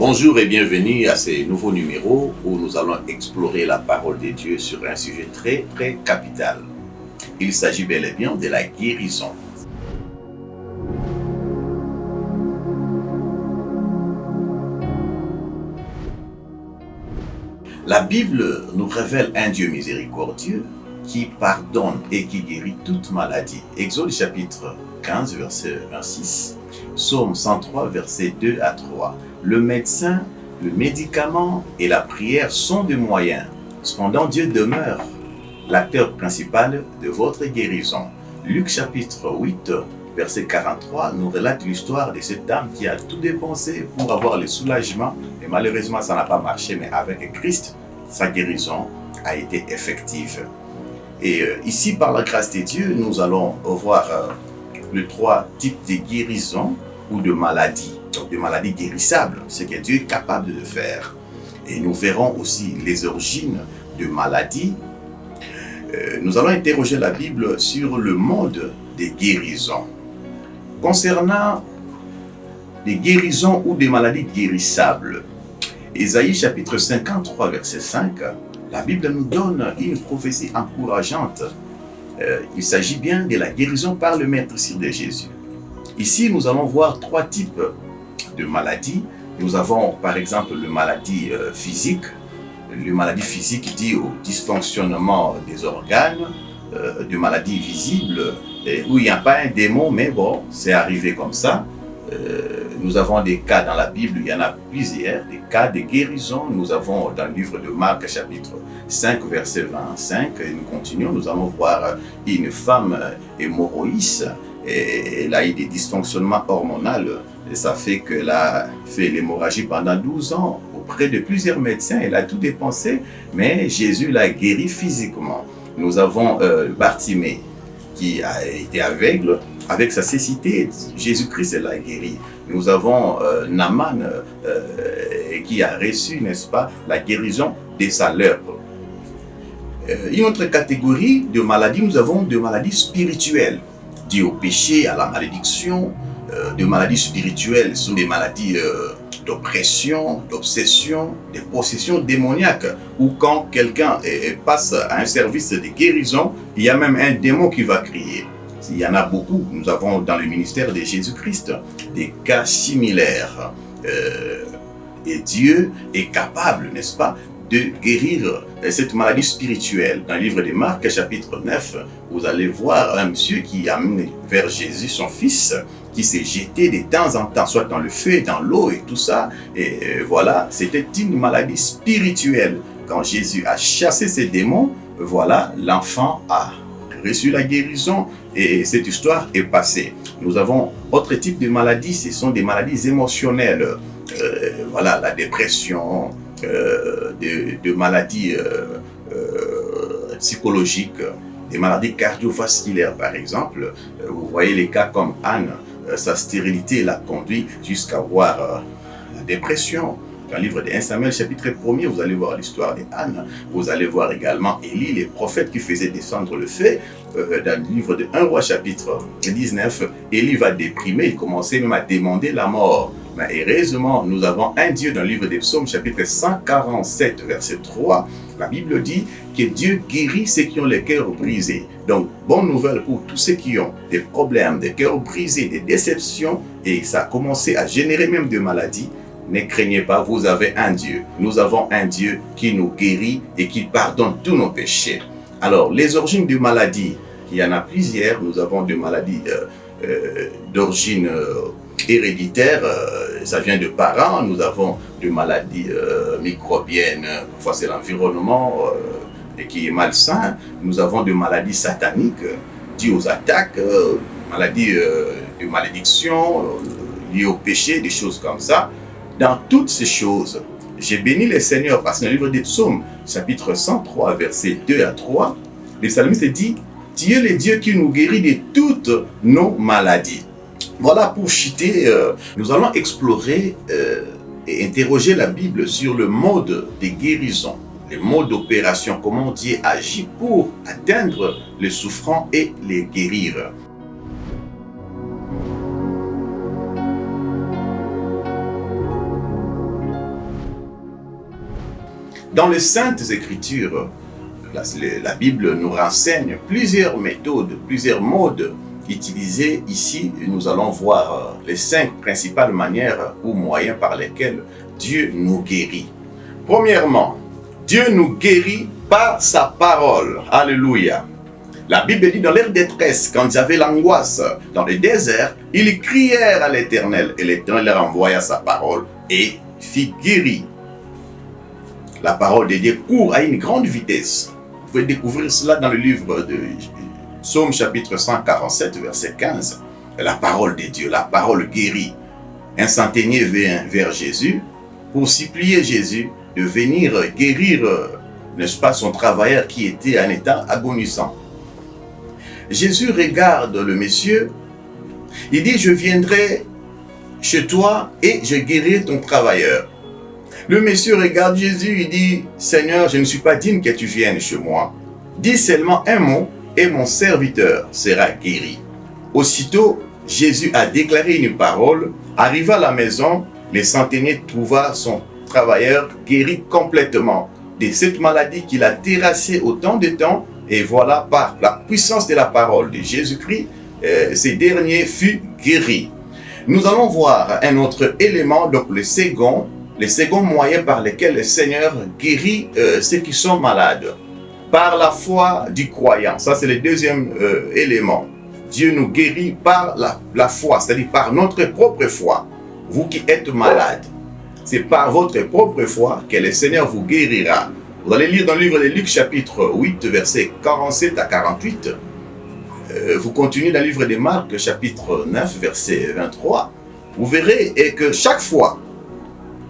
Bonjour et bienvenue à ce nouveau numéro où nous allons explorer la parole de Dieu sur un sujet très capital. Il s'agit bel et bien de la guérison. La Bible nous révèle un Dieu miséricordieux qui pardonne et qui guérit toute maladie. Exode chapitre 15, verset 26, Psaume 103, verset 2 à 3. Le médecin, le médicament et la prière sont des moyens. Cependant, Dieu demeure l'acteur principal de votre guérison. Luc chapitre 8, verset 43 nous relate l'histoire de cette dame qui a tout dépensé pour avoir le soulagement. Et malheureusement, ça n'a pas marché, mais avec Christ, sa guérison a été effective. Et ici, par la grâce de Dieu, nous allons voir les trois types de guérisons ou de maladies. Donc de maladies guérissables, ce que Dieu est capable de faire. Et nous verrons aussi les origines de maladies. Nous allons interroger la Bible sur le mode des guérisons. Concernant les guérisons ou des maladies guérissables, Ésaïe chapitre 53, verset 5, la Bible nous donne une prophétie encourageante. Il s'agit bien de la guérison par le maîtrisme de Jésus. Ici, nous allons voir trois types de maladies. Nous avons par exemple les maladies physiques. Les maladies physiques liées au dysfonctionnement des organes, de maladies visibles où il n'y a pas un démon, mais bon, c'est arrivé comme ça. Nous avons des cas dans la Bible, il y en a plusieurs, des cas de guérison. Nous avons dans le livre de Marc, chapitre 5, verset 25, et nous continuons, nous allons voir une femme hémorroïde, et elle a eu des dysfonctionnements hormonaux, et ça fait qu'elle a fait l'hémorragie pendant 12 ans auprès de plusieurs médecins, elle a tout dépensé, mais Jésus l'a guéri physiquement. Nous avons Bartimée qui a été aveugle, avec sa cécité, Jésus-Christ l'a guéri. Nous avons Naaman qui a reçu, n'est-ce pas, la guérison de sa lèpre. Une autre catégorie de maladies, nous avons des maladies spirituelles, dues au péché, à la malédiction. Des maladies spirituelles sont des maladies d'oppression, d'obsession, de possession démoniaque, ou quand quelqu'un passe à un service de guérison, il y a même un démon qui va crier. Il y en a beaucoup. Nous avons dans le ministère de Jésus-Christ des cas similaires. Et Dieu est capable, n'est-ce pas, de guérir cette maladie spirituelle. Dans le livre de Marc, chapitre 9, vous allez voir un monsieur qui amène vers Jésus son fils, qui s'est jeté de temps en temps, soit dans le feu, dans l'eau et tout ça. Et voilà, c'était une maladie spirituelle. Quand Jésus a chassé ces démons, voilà, l'enfant a reçu la guérison et cette histoire est passée. Nous avons autre type de maladies, ce sont des maladies émotionnelles. Voilà, la dépression, de maladies psychologiques, des maladies cardiovasculaires par exemple. Vous voyez les cas comme Anne, sa stérilité l'a conduit jusqu'à avoir la dépression. Dans le livre de 1 Samuel chapitre 1er, vous allez voir l'histoire d'Anne. Vous allez voir également Élie, les prophètes qui faisaient descendre le feu. Dans le livre de 1 roi chapitre 19, Élie va déprimer, il commençait même à demander la mort. Mais heureusement, nous avons un Dieu dans le livre des Psaumes, chapitre 147, verset 3. La Bible dit que Dieu guérit ceux qui ont le cœur brisé. Donc, bonne nouvelle pour tous ceux qui ont des problèmes, des cœurs brisés, des déceptions, et ça a commencé à générer même des maladies. Ne craignez pas, vous avez un Dieu. Nous avons un Dieu qui nous guérit et qui pardonne tous nos péchés. Alors, les origines de maladies, il y en a plusieurs. Nous avons des maladies d'origine héréditaire, ça vient de parents. Nous avons des maladies microbiennes, parfois c'est l'environnement qui est malsain. Nous avons des maladies sataniques dues aux attaques, maladies de malédiction liées au péché, des choses comme ça. Dans toutes ces choses, j'ai béni le Seigneur parce que dans le livre des Psaumes, chapitre 103, versets 2 à 3, le psalmiste dit « Tu es le Dieu qui nous guérit de toutes nos maladies ». Voilà, pour citer, nous allons explorer et interroger la Bible sur le mode de guérison, le mode d'opération, comment Dieu agit pour atteindre les souffrants et les guérir. Dans les Saintes Écritures, la Bible nous renseigne plusieurs méthodes, plusieurs modes utilisés. Ici, nous allons voir les 5 principales manières ou moyens par lesquels Dieu nous guérit. Premièrement, Dieu nous guérit par sa parole. Alléluia. La Bible dit dans leur détresse, quand ils avaient l'angoisse dans le désert, ils crièrent à l'Éternel et l'Éternel leur envoya sa parole et fit guérir. La parole de Dieu court à une grande vitesse. Vous pouvez découvrir cela dans le livre de Psaume chapitre 147, verset 15. La parole de Dieu, la parole guérit. Un centenier vient vers Jésus pour supplier Jésus de venir guérir, n'est-ce pas, son travailleur qui était en état agonisant. Jésus regarde le monsieur, il dit, je viendrai chez toi et je guérirai ton travailleur. Le monsieur regarde Jésus, il dit, Seigneur, je ne suis pas digne que tu viennes chez moi. Dis seulement un mot et mon serviteur sera guéri. Aussitôt, Jésus a déclaré une parole, arriva à la maison, le centenier trouva son travailleur guéri complètement de cette maladie qu'il a terrassée autant de temps. Et voilà, par la puissance de la parole de Jésus-Christ, ces derniers furent guéris. Nous allons voir un autre élément, donc le second moyen par lequel le Seigneur guérit ceux qui sont malades. Par la foi du croyant. Ça, c'est le deuxième élément. Dieu nous guérit par la foi, c'est-à-dire par notre propre foi. Vous qui êtes malades, c'est par votre propre foi que le Seigneur vous guérira. Vous allez lire dans le livre de Luc chapitre 8, versets 47 à 48. Vous continuez dans le livre de Marc chapitre 9, verset 23. Vous verrez que chaque fois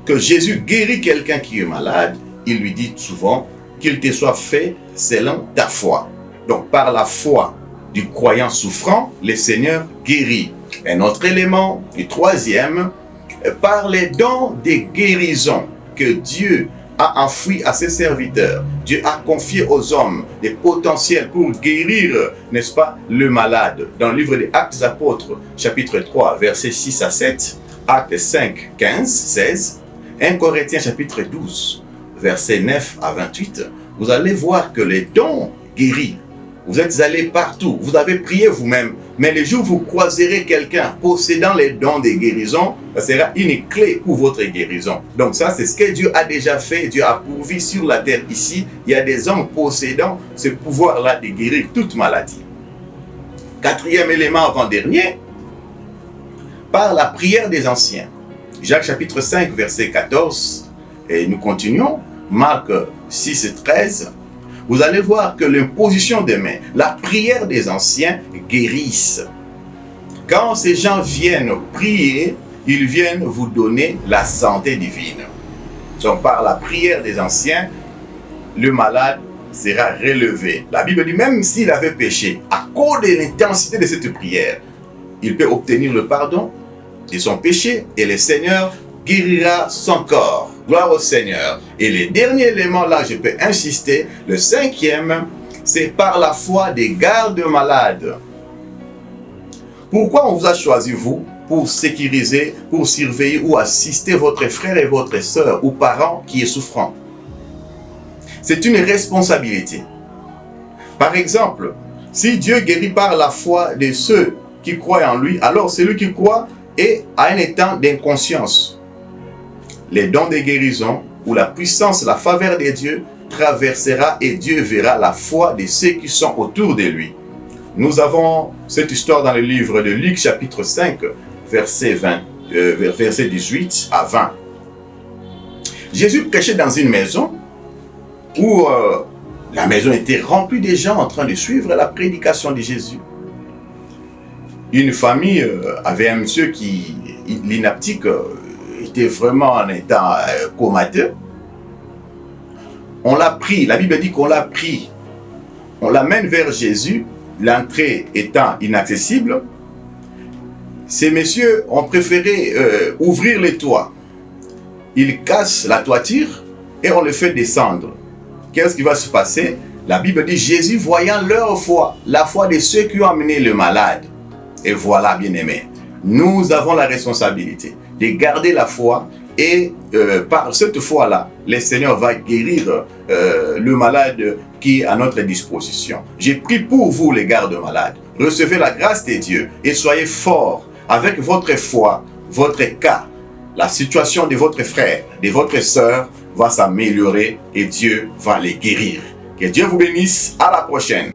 que Jésus guérit quelqu'un qui est malade, il lui dit souvent qu'il te soit fait selon ta foi. Donc par la foi du croyant souffrant, le Seigneur guérit. Un autre élément, le troisième, par les dons de guérison que Dieu a enfoui à ses serviteurs. Dieu a confié aux hommes des potentiels pour guérir, n'est-ce pas, le malade. Dans le livre des Actes des Apôtres, chapitre 3, versets 6 à 7, Actes 5, 15, 16, 1 Corinthiens, chapitre 12, versets 9 à 28, vous allez voir que les dons guéris, vous êtes allés partout, vous avez prié vous-même, mais le jour où vous croiserez quelqu'un possédant les dons de guérison, ça sera une clé pour votre guérison. Donc ça, c'est ce que Dieu a déjà fait. Dieu a pourvu sur la terre ici. Il y a des hommes possédant ce pouvoir-là de guérir toute maladie. Quatrième élément avant-dernier, par la prière des anciens. Jacques chapitre 5, verset 14, et nous continuons. Marc 6 et 13. Vous allez voir que l'imposition des mains, la prière des anciens guérissent. Quand ces gens viennent prier, ils viennent vous donner la santé divine. Donc par la prière des anciens, le malade sera relevé. La Bible dit même s'il avait péché, à cause de l'intensité de cette prière, il peut obtenir le pardon de son péché et le Seigneur guérira son corps. Gloire au Seigneur. Et le dernier élément, là, je peux insister, le cinquième, c'est par la foi des gardes malades. Pourquoi on vous a choisi, vous, pour sécuriser, pour surveiller ou assister votre frère et votre sœur ou parent qui est souffrant? C'est une responsabilité. Par exemple, si Dieu guérit par la foi de ceux qui croient en lui, alors celui qui croit est à un état d'inconscience. Les dons de guérison ou la puissance, la faveur de Dieu traversera et Dieu verra la foi de ceux qui sont autour de lui. Nous avons cette histoire dans le livre de Luc chapitre 5, verset 18 à 20. Jésus prêchait dans une maison où la maison était remplie de gens en train de suivre la prédication de Jésus. Une famille avait un monsieur qui, l'inaptique, était vraiment en état comateux. On l'a pris, la Bible dit qu'on l'a pris. On l'amène vers Jésus, l'entrée étant inaccessible. Ces messieurs ont préféré ouvrir les toits. Ils cassent la toiture et on le fait descendre. Qu'est-ce qui va se passer? La Bible dit Jésus voyant leur foi, la foi de ceux qui ont amené le malade. Et voilà, bien-aimés, nous avons la responsabilité de garder la foi Et par cette foi-là, le Seigneur va guérir le malade qui est à notre disposition. J'ai prié pour vous, les gardes-malades. Recevez la grâce de Dieu et soyez forts avec votre foi, votre cas. La situation de votre frère, de votre sœur va s'améliorer et Dieu va les guérir. Que Dieu vous bénisse. À la prochaine.